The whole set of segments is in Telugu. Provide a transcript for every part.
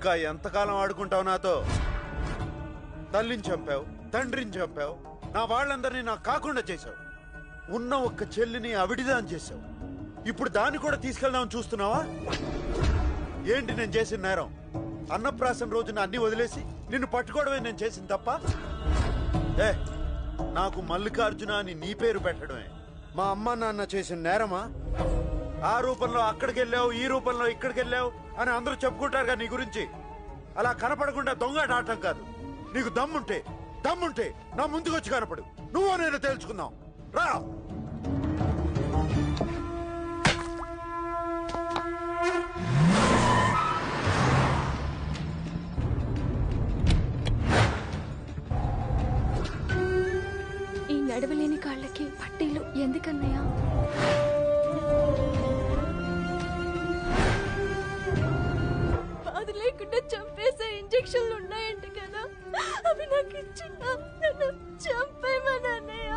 ఇంకా ఎంతకాలం ఆడుకుంటావు నాతో? తల్లిని చంపావు, తండ్రిని చంపావు, నా వాళ్ళందరినీ నాకు కాకుండా చేశావు. ఉన్న ఒక్క చెల్లిని అవిడిదాం చేశావు. ఇప్పుడు దాన్ని కూడా తీసుకెళ్దామని చూస్తున్నావా? ఏంటి నేను చేసిన నేరం? అన్నప్రాసన రోజున అన్ని వదిలేసి నిన్ను పట్టుకోవడమే నేను చేసిన తప్ప? నాకు మల్లికార్జున అని నీ పేరు పెట్టడమే మా అమ్మ నాన్న చేసిన నేరమా? ఆ రూపంలో అక్కడికి వెళ్ళావు, ఈ రూపంలో ఇక్కడికి వెళ్ళావు అని అందరూ చెప్పుకుంటారుగా నీ గురించి. అలా కనపడకుండా దొంగ ఆటం కాదు. నీకు దమ్ముంటే నా ముందుకొచ్చి కనపడు. నువ్వు నేను తేల్చుకుందాం రా. ఈ నడవలేని కాళ్ళకి పట్టీలు ఎందుకన్నయ్యా? బాధ లేకుండా చంపేసే ఇంజెక్షన్లు ఉన్నాయంట కదా, అవి నాకు ఇచ్చిన నన్ను చంపేమన్నయ్య.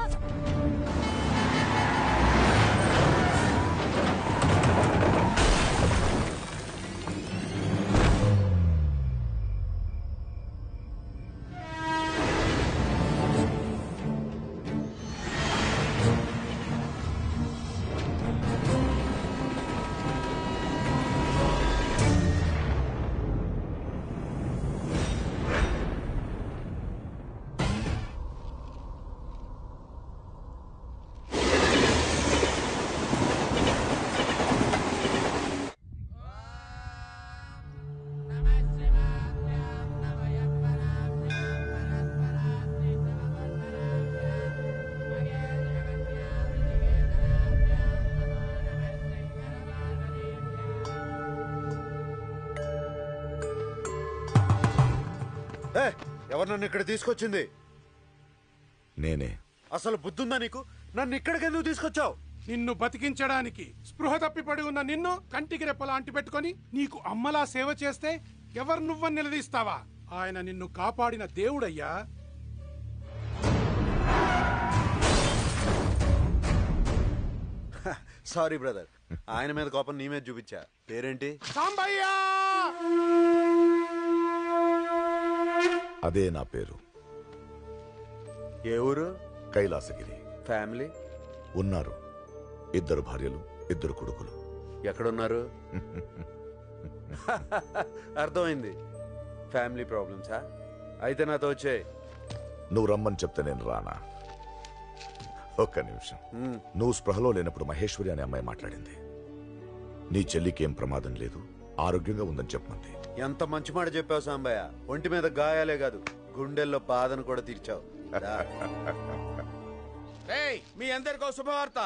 ఎవరు నన్ను ఇక్కడ తీసుకొచ్చింది? నేనే. అసలు బుద్ధుందా నీకు? నన్ను ఇక్కడికి ఎందుకు తీసుకొచ్చావు? నిన్ను బతికించడానికి స్పృహ తప్పిపడి ఉన్న నిన్ను కంటికి రెప్పలా అంటిపెట్టుకొని నీకు అమ్మలా సేవ చేస్తే ఎవరు నువ్వని నిలదీస్తావా? ఆయన నిన్ను కాపాడిన దేవుడయ్యా. సారీ బ్రదర్, ఆయన మీద కోపం నీ మీద చూపించా. పేరేంటి? సాంబయ్యా. అదే నా పేరు. ఏ ఊరు? కైలాసగిరి. ఫ్యామిలీ? ఉన్నారు. 2 భార్యలు, 2 కొడుకులు. ఎక్కడున్నారు? అర్థమైంది, ఫ్యామిలీ ప్రాబ్లమ్సా? అయితే నాతో వచ్చే. నువ్వు రమ్మని చెప్తే నేను రానా? ఒక్క నిమిషం. నువ్వు స్పృహలో లేనప్పుడు మహేశ్వరి అనే అమ్మాయి మాట్లాడింది. నీ చెల్లికి ఏం ప్రమాదం లేదు, ఆరోగ్యంగా ఉందని చెప్పమంది. ఎంత మంచి మాట చెప్పావు సాంబయ్య. ఒంటి మీద గాయాలే కాదు, గుండెల్లో బాధను కూడా తీర్చావు. మీ అందరికో శుభవార్త.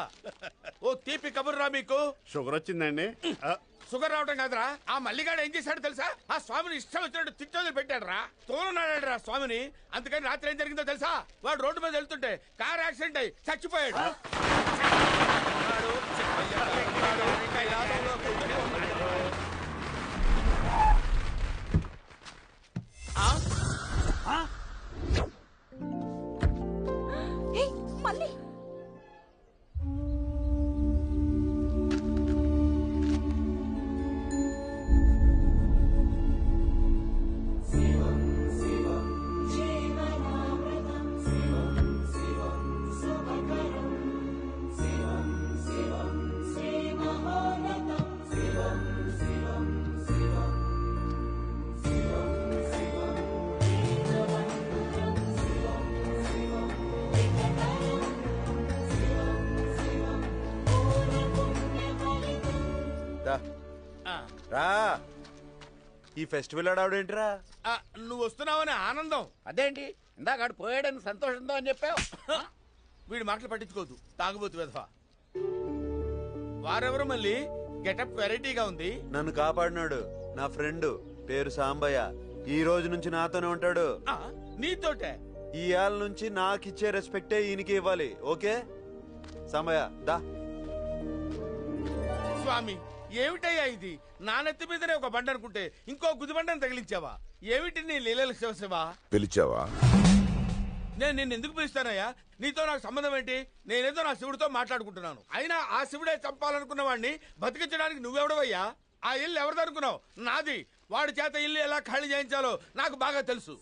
ఓ తీపి కబుర్రా మీకు. షుగర్ వచ్చిందండి. షుగర్ రావటం కాదురా, ఆ మల్లిగాడు ఏం చేశాడు తెలుసా? ఆ స్వామిని ఇష్టం వచ్చినట్టు తిట్టోదులు పెట్టాడు రా, తోలున్నాడు రా స్వామిని. అందుకని రాత్రి ఏం జరిగిందో తెలుసా? వాడు రోడ్డు మీద వెళ్తుంటే కార్ యాక్సిడెంట్ అయి చచ్చిపోయాడు. మళ్ళీ రా. ఈ ఫెస్టివల్ ఆడావుడేంటిరా? నువ్వు వస్తున్నావని ఆనందం. అదేంటి ఇందాక పోయాడని సంతోషంతో అని చెప్పావు. వీడి మాటలు పట్టించుకోవద్దు, తాగుబోతు వెధవా. వారెవరు మళ్ళీ? గెటప్ వెరైటీగా ఉంది. నన్ను కాపాడినాడు నా ఫ్రెండ్, పేరు సాంబయ్య. ఈ రోజు నుంచి నాతోనే ఉంటాడు. నీతోటే? ఈ ఏళ్ళ నుంచి నాకిచ్చే రెస్పెక్టే ఈయనకి ఇవ్వాలి. ఓకే సాంబయ్య దా. స్వామి ఏమిటయ్యా ఇది? నా నెత్తి మీదనే ఒక బండ అనుకుంటే ఇంకో గుదిబండను తగిలించావా? ఏమిటి నీ లీలల శివశివా? పిలిచావా? నేను నిన్ను ఎందుకు పిలుస్తానయ్యా? నీతో నాకు సంబంధం ఏంటి? నేనేదో నా శివుడితో మాట్లాడుకుంటున్నాను. అయినా ఆ శివుడే చంపాలనుకున్న వాడిని బతికించడానికి నువ్వెవడవయ్యా? ఆ ఇల్లు ఎవరిదనుకున్నావు? నాది. వాడి చేత ఇల్లు ఎలా ఖాళీ చేయించాలో నాకు బాగా తెలుసు.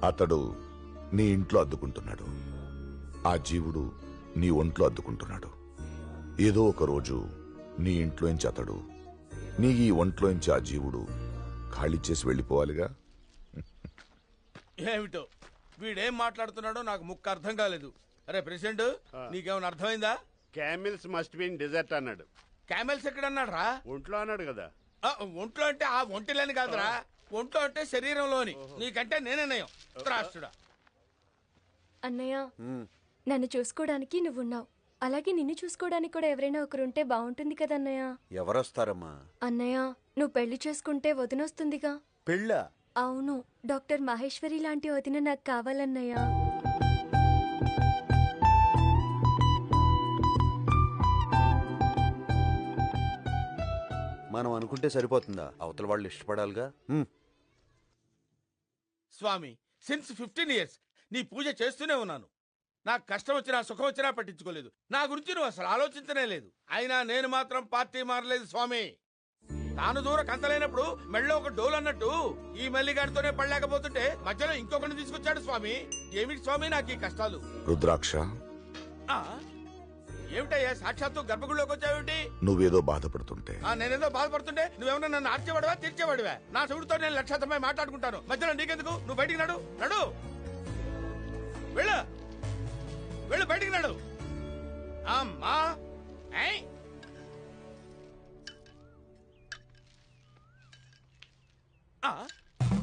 అతడు నీ ఇంట్లో అద్దుకుంటున్నాడు, ఆ జీవుడు నీ ఒంట్లో అద్దుకుంటున్నాడు. ఏదో ఒక రోజు నీ ఇంట్లోంచి అతడు, నీ ఈ ఒంట్లోంచి ఆ జీవుడు ఖాళీ చేసి వెళ్ళిపోవాలిగా. ఏమిటో వీడేం మాట్లాడుతున్నాడో నాకు ముక్క అర్థం కాలేదు. అరే ప్రెసిడెంట్, నీకేమైనా అర్థమైందా? Camels must be in desert అన్నాడు. క్యామెల్స్ ఎక్కడ అన్నాడు రా? ఒంట్లో అన్నాడు కదా. ఒంట్లో అంటే ఆ ఒంటిలేని కాదురా, ఒంట్లో అంటే శరీరంలోని. నీకంటే నేనే నయం రాష్ట్రుడా. అన్నయ్య, నన్ను చూసుకోవడానికి నువ్వున్నావు, అలాగే నిన్ను చూసుకోవడానికి కూడా ఎవరైనా ఒకరుంటే బాగుంటుంది కదా అన్నయ్య. ఎవరొస్తారమ్మా? అన్నయ్య, నువ్వు పెళ్లి చేసుకుంటే వదినొస్తుందిగా. పెళ్ళా? అవును, డాక్టర్ మహేశ్వరి లాంటి వదిన నాకు కావాలన్నయ్య. మనం అనుకుంటే సరిపోతుందా? అవతల వాళ్ళు ఇష్టపడాలిగా. స్వామి, సిన్స్ 15 years నీ పూజ చేస్తూనే ఉన్నాను. నాకు కష్టం వచ్చినా సుఖం వచ్చినా పట్టించుకోలేదు. నా గురించి నువ్వు అసలు ఆలోచించనే లేదు. అయినా నేను మాత్రం పార్టీ మారలేదు స్వామి. తాను దూర కంతలైనప్పుడు మెళ్ళో ఒక డోల్ అన్నట్టు ఈ మల్లిగాడితోనే పడలేకపోతుంటే మధ్యలో ఇంకొకరిని తీసుకొచ్చాడు స్వామి. ఏమిటి స్వామి నాకు ఈ కష్టాలు? రుద్రాక్ష, ఏమిటయ్యా సాక్షాత్తు గర్భగుడిలోకి వచ్చావేమిటి? నువ్వేదో బాధపడుతుంటే. నేనేదో బాధపడుతుంటే నువ్వేమన్నా నన్ను ఆర్చేవాడివా తీర్చేవాడివా? నా చెవుడితో నేను లక్షతమై మాట్లాడుకుంటాను. మధ్యలో నీకెందుకు? నువ్వు బయటికి నడు. నడు, వెళ్ళు వెళ్ళు, బయటికి నడు. అమ్మా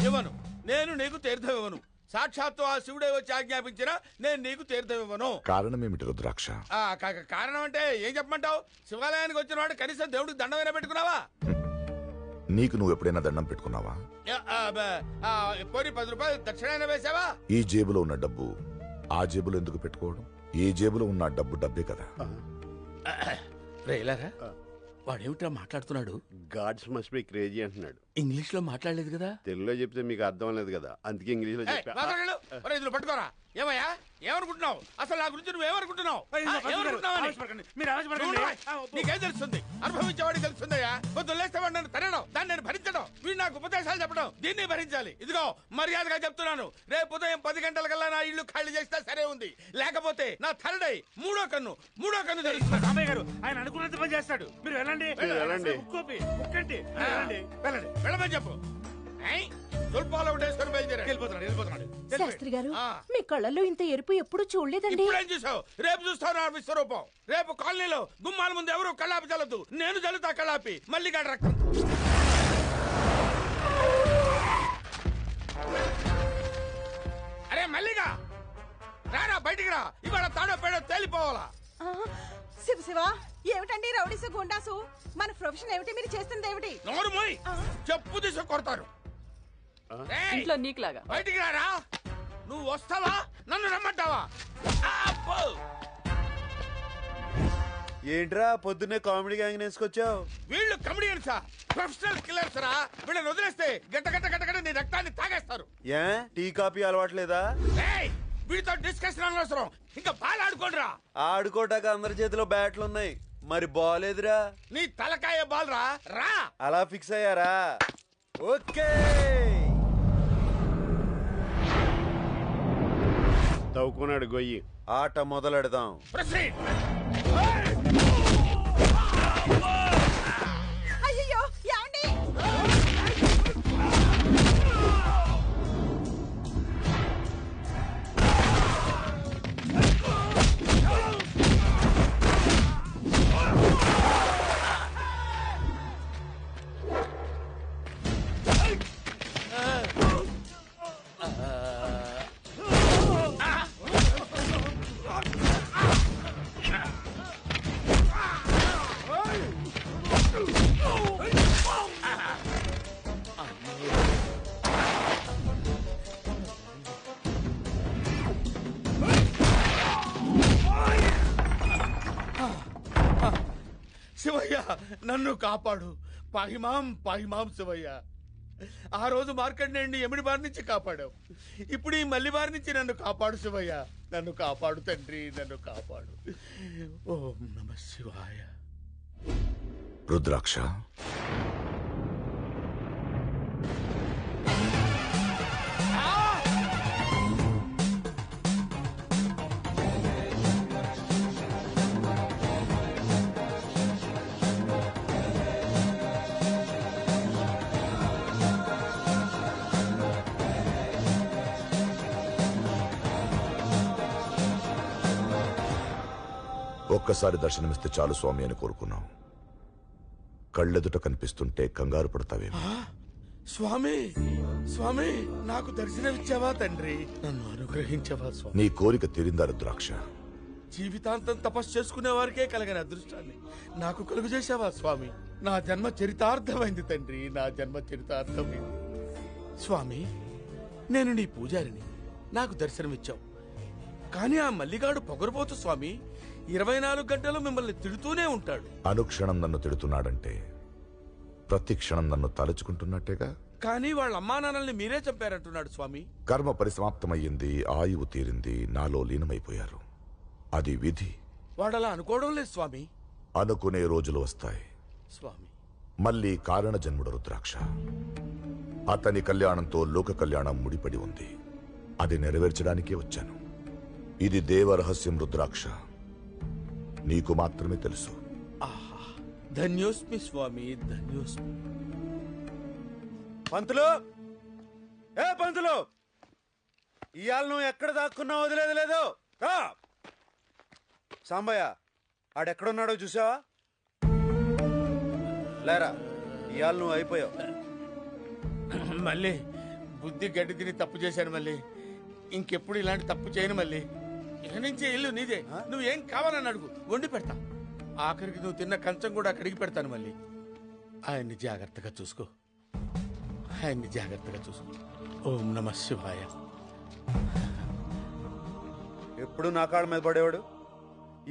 ఇవ్వను, నేను నీకు తీర్థం ఇవ్వను. సాక్షాత్తు ఆ శివుడే వచ్చి ఆజ్ఞాపించినా నేను నీకు తీర్థం ఇవ్వను. కారణం ఏమిటి రుద్రాక్ష? కారణం అంటే ఏం చెప్పమంటావు? శివాలయానికి వచ్చిన వాడు కనీసం దేవుడికి దండమైనా పెట్టుకున్నావా? నీకు నువ్వు ఎప్పుడైనా దండం పెట్టుకున్నావా? పోనీ 10 రూపాయలు దక్షిణాయన వేసావా? ఈ జేబులో ఉన్న డబ్బు ఆ జేబులో ఎందుకు పెట్టుకోవడం? ఏ జేబులో ఉన్న డబ్బు డబ్బే కదా. వాడేమిట్రా మాట్లాడుతున్నాడు? గాడ్స్ మస్ట్ బి క్రేజీ అంటున్నాడు. ఇంగ్లీష్ లో మాట్లాడలేదు కదా. తెలుగులో చెప్తే మీకు అర్థం లేదు కదా, అందుకే ఇంగ్లీష్ లో చెప్పా. ఇదిలో పట్టుకోరా. ఏమయ్యా, ఏమనుకుంటున్నావు? అసలు నా గురించి నువ్వేమనుకుంటున్నావు? నీకేం తెలుస్తుంది? అనుభవించేవాడికి తెలుస్తుందయ్యా. పొద్దున్న లేస్తేవాడు నన్ను తరడం, దాన్ని నేను భరించడం, వీడు నాకు ఉపదేశాలు చెప్పడం, దీన్ని భరించాలి. ఇదిగో మర్యాదగా చెప్తున్నాను, రేపు ఉదయం 10 గంటలకల్లా నా ఇల్లు ఖాళీ చేస్తే సరే ఉంది. లేకపోతే నా థర్డ్ ఐ మూడో కన్ను తెలుస్తుంది. రామయ్య గారు ఆయన అనుకున్నంత పని చేస్తాడు. మీరు వెళ్ళండి. వెళ్ళమని చెప్పు. శాస్త్రి గారు, మీ కళ్ళల్లో ఇంత ఎరుపు ఎప్పుడు చూడలేదండి. ఇప్పుడేం చూసావు? రేపు చూస్తావు నా విశ్వరూపం. రేపు కాలనీలో గుమ్మాల ముందు ఎవరు కళ్ళాపి చల్లదు, నేను చల్లుతా కళ్ళాపి. మల్లిగాడి రక్తం. అరే మల్లిగా రారా, బయటికి రా. ఇవాళ తాడో పేడో తేలిపోవాలా? శివ శివ, ఏమిటండి రౌడీసు గుండాసు? మన ప్రొఫెషన్ ఏమిటి? మీరు చేస్తుంది ఏమిటి? నోరు మోయ్, చెప్పు తీసి కొడతారు. ఇంట్లో నీకులాగా బయటికి రారా. నువ్వు వస్తావా, నన్ను రమ్మంటావా? ఏంట్రా పొద్దున్నే కామెడీ గ్యాంగ్ వేసుకొచ్చావు? వీళ్ళు కమెడియన్సా? ప్రొఫెషనల్ కిల్లర్స్ రా. వీళ్ళని వదిలేస్తే గంట గంట గంట గంట నీ రక్తాన్ని తాగేస్తారు. ఏ టీ కాఫీ అలవాట్లేదా? వీడితో డిస్కషన్ అనవసరం, ఇంకా బాల్ ఆడుకోండి రా. ఆడుకోటాక అందరి చేతిలో బ్యాట్లు ఉన్నాయి, మరి బాల్ ఎదురా? నీ తలకాయ బాల్ రా. రా. అలా ఫిక్స్ అయ్యారా? ఓకే, తవ్వుకున్నాడు గొయ్యి. ఆట మొదలెడదాం. అయ్యో ఏమండి? శివయ్య, నన్ను కాపాడు. పాహిమాం పాహిమాం శివయ్య. ఆ రోజు మార్కండేయుడిని ఎమిడి బారి నుంచి కాపాడావు, ఇప్పుడు ఈ మల్లి బారి నుంచి నన్ను కాపాడు శివయ్య. నన్ను కాపాడు తండ్రి, నన్ను కాపాడు. ఓం నమః శివాయ. రుద్రాక్ష, ఒక్కసారి దర్శనమిస్తే చాలు స్వామి అని కోరుకున్నాం. కళ్ళెదుట కనిపిస్తుంటే కంగారు పడతావేమో. స్వామి స్వామి నాకు దర్శనమిచ్చావా తండ్రి? నన్ను అనుగ్రహించవా స్వామి? నీ కోరిక తీరిందా రుద్రాక్ష? జీవితాంతం తపస్సు చేసుకునే వారికే కలగని అదృష్టాన్ని నాకు కలుగు చేశావా స్వామి? నా జన్మ చరితార్థమైంది తండ్రి, నా జన్మ చరితార్థమైంది. స్వామి, నేను నీ పూజారిని, నాకు దర్శనమిచ్చావు. కానీ ఆ మల్లిగాడు పొగరబోతు స్వామి. 24 గంటలు మిమ్మల్ని తిడుతూనే ఉంటాడు. అనుక్షణం నన్ను తిడుతున్నాడంటే ప్రతి క్షణం నన్ను తలుచుకుంటున్నట్టేగా. కానీ వాళ్ళ అమ్మా నాన్నల్ని మీరే చంపారంటున్నాడు స్వామి. కర్మ పరిసమాప్తమయ్యింది, ఆయువు తీరింది, నాలో లీనమైపోయారు. అది విధి. వాడలా అనుకోవడం లేదు స్వామి. అనుకునే రోజులు వస్తాయి స్వామి. మళ్ళీ కారణ జన్ముడు రుద్రాక్ష. అతని కళ్యాణంతో లోక కళ్యాణం ముడిపడి ఉంది. అది నెరవేర్చడానికే వచ్చాను. ఇది దేవరహస్యం రుద్రాక్ష, నీకు మాత్రమే తెలుసు. ఆహా, ధన్యోస్మి స్వామి, ధన్యోస్మి. పంతులు, ఏ పంతులు, ఇవాళ నువ్వు ఎక్కడ దాక్కున్నావు వదిలేదు లేదు. సాంబయ్య ఆడెక్కడున్నాడో చూసావా? లేరా, ఇవాళ నువ్వు అయిపోయావు. మళ్ళీ బుద్ధి గడ్డి తిని తప్పు చేశాను. మళ్ళీ ఇంకెప్పుడు ఇలాంటి తప్పు చేయను. మళ్ళీ ఇక నుంచి ఇల్లు నీదే. నువ్వేం కావాలని అడుగు, వండి పెడతా. ఆఖరికి నువ్వు తిన్న కంచం కూడా కడిగి పెడతాను. మళ్ళీ ఆయన్ని జాగ్రత్తగా చూసుకో, ఆయన్ని జాగ్రత్తగా చూసుకో. ఓం నమ శివాయ. ఎప్పుడు నా కాళ్ళ మీద పడేవాడు,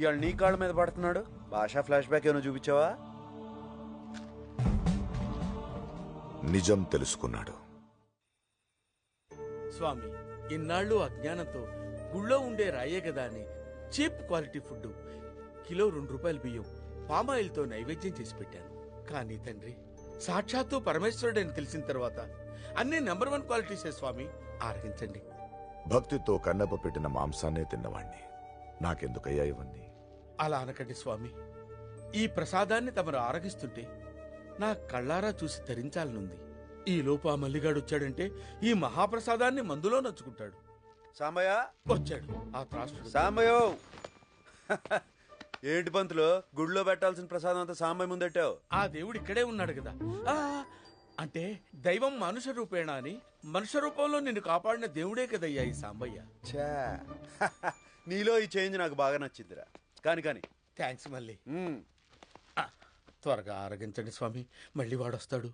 ఇవాళ నీ కాళ్ళ మీద పడుతున్నాడు. భాషా ఫ్లాష్ బ్యాక్ ఏమైనా చూపించావా? నిజం తెలుసుకున్నాడు. స్వామి, ఇన్నాళ్ళు అజ్ఞానంతో గుళ్ళో ఉండే రాయే కదా అని చీప్ క్వాలిటీ ఫుడ్, కిలో 2 రూపాయల బియ్యం, పామాయిల్తో నైవేద్యం చేసి పెట్టాను. కానీ తండ్రి, సాక్షాత్తు పరమేశ్వరుడని తెలిసిన తర్వాత అన్ని నెంబర్ 1 క్వాలిటీసే స్వామి. ఆరగించండి. భక్తితో కన్నప్ప పెట్టిన మాంసాన్నే తిన్నవాణ్ణి, నాకెందుకయ్యా ఇవన్నీ? అలా అనకండి స్వామి. ఈ ప్రసాదాన్ని తమరు ఆరగిస్తుంటే నా కళ్ళారా చూసి తరించాలనుంది. ఈ లోపు ఆ మల్లిగాడు వచ్చాడంటే ఈ మహాప్రసాదాన్ని మందులో నచ్చుకుంటాడు. సాంబయ్య వచ్చాడు ఆ త్రాసుడు. సాంబయ్యో, ఏంటి పంతులు, గుడిలో పెట్టాల్సిన ప్రసాదం అంతా సాంబయ్య ముందెట్టావు? ఆ దేవుడు ఇక్కడే ఉన్నాడు కదా. అంటే దైవం మనుష్య రూపేణ అని, మనుష్య రూపంలో నిన్ను కాపాడిన దేవుడే కదయ్యా ఈ సాంబయ్య. ఛా, నీలో ఈ చేంజ్ నాకు బాగా నచ్చిందిరా. కాని కాని థ్యాంక్స్. మళ్ళీ త్వరగా ఆరగించండి స్వామి, మళ్ళీ వాడొస్తాడు.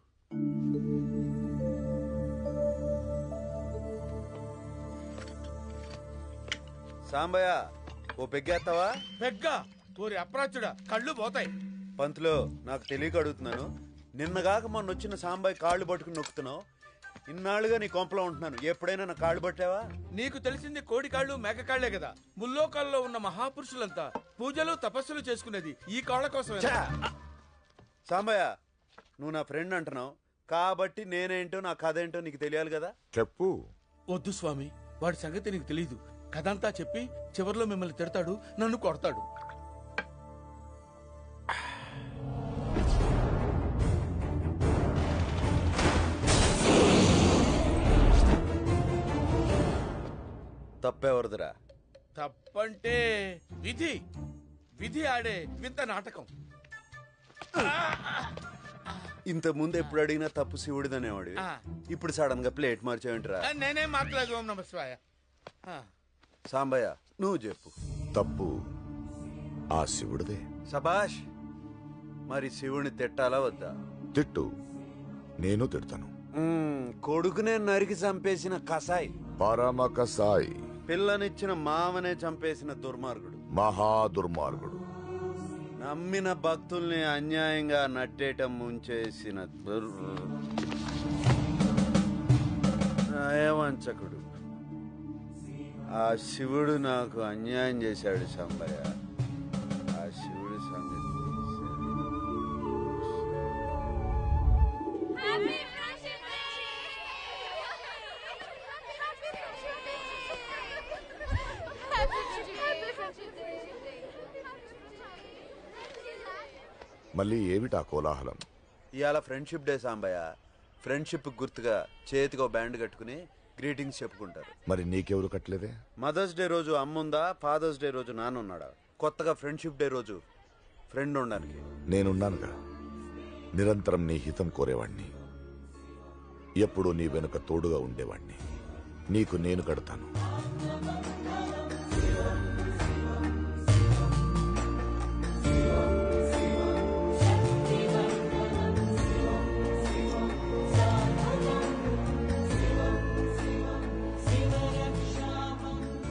సాంబయ్య, ఓ పెగ్గేస్తావా? పెగ్గా? ఊరి అప్రాచుడా, కళ్ళు పోతాయి. పంతులు, నాకు తెలియక అడుగుతున్నాను. నిన్నగాక మొన్న వచ్చిన సాంబయ్య కాళ్ళు పట్టుకుని నొక్కుతున్నావు. ఇన్నాళ్ళుగా నీ కొంపలో ఉంటున్నాను, ఎప్పుడైనా నా కాళ్ళు పట్టావా? నీకు తెలిసింది కోడి కాళ్ళు మేక కాళ్లే కదా. ముల్లోకాల్లో ఉన్న మహాపురుషులంతా పూజలు తపస్సులు చేసుకునేది ఈ కాళ్ళ కోసం. సాంబయ్య, నువ్వు నా ఫ్రెండ్ అంటున్నావు కాబట్టి నేనేంటో నా కథ ఏంటో నీకు తెలియాలి కదా. చెప్పు. వద్దు స్వామి, వాడి సంగతి నీకు తెలీదు. కథంతా చెప్పి చివర్లో మిమ్మల్ని తిడతాడు, నన్ను కొడతాడు. తప్పెవరిదిరా? తప్పంటే విధి, విధి ఆడే వింత నాటకం. ఇంత ముందు ఎప్పుడు అడిగినా తప్పు శివుడిదనేవాడు, ఇప్పుడు సడన్ గా ప్లేట్ మార్చేయండిరా. నేనేం మాట్లాడదు. ఓం నమ శివాయ. సాంబయ్య, నువ్వు చెప్పు. తప్పు ఆ శివుడిదే. సబాష్. మరి శివుడిని తిట్టాలా వద్దా? తిట్టు, నేను తిడతాను. కొడుకునే నరికి చంపేసిన కసాయి, పరమ కసాయి, పిల్లనిచ్చిన మామనే చంపేసిన దుర్మార్గుడు, మహా దుర్మార్గుడు, నమ్మిన భక్తుల్ని అన్యాయంగా నట్టేయటం ముంచేసిన నయవంచకుడు. ఆ శివుడు నాకు అన్యాయం చేశాడు సాంబయ్య. ఆ శివుడి సంగతి మళ్ళీ ఏమిటా కోలాహలం? ఇవాళ ఫ్రెండ్షిప్ డే సాంబయ్య. ఫ్రెండ్షిప్ గుర్తుగా చేతికో బ్యాండ్ కట్టుకుని గ్రీటింగ్స్ చెప్పుకుంటారు. మరి నీకెవరు కట్టలేదే? మదర్స్ డే రోజు అమ్ముందా, ఫాదర్స్ డే రోజు నాన్నున్నాడా? కొత్తగా ఫ్రెండ్షిప్ డే రోజు ఫ్రెండ్ ఉండడానికి. నేనున్నానుగా, నిరంతరం నీ హితం కోరేవాణ్ణి, ఎప్పుడూ నీ వెనుక తోడుగా ఉండేవాణ్ణి. నీకు నేను కడతాను.